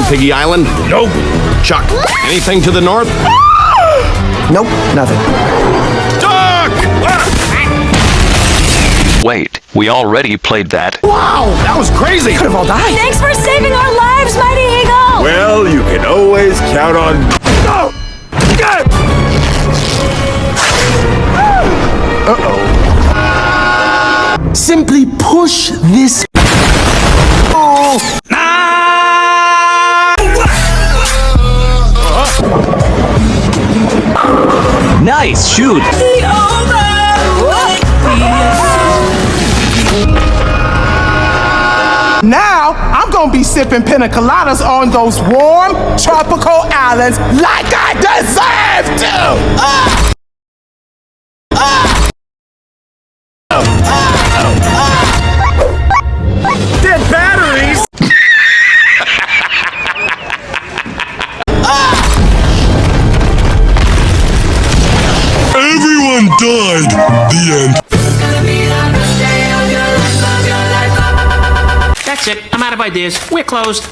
Piggy Island? Nope. Chuck, anything to the north? Nope, nothing. Duck! Wait, we already played that. Wow, that was crazy! Could have all died. Thanks for saving our lives, Mighty Eagle! Well, you can always count on... Oh! Simply push this. Oh. Nice shoot. Now, I'm gonna be sipping pina coladas on those warm tropical islands like I deserve to! Dead batteries! Everyone died. The end. That's it. I'm out of ideas. We're closed.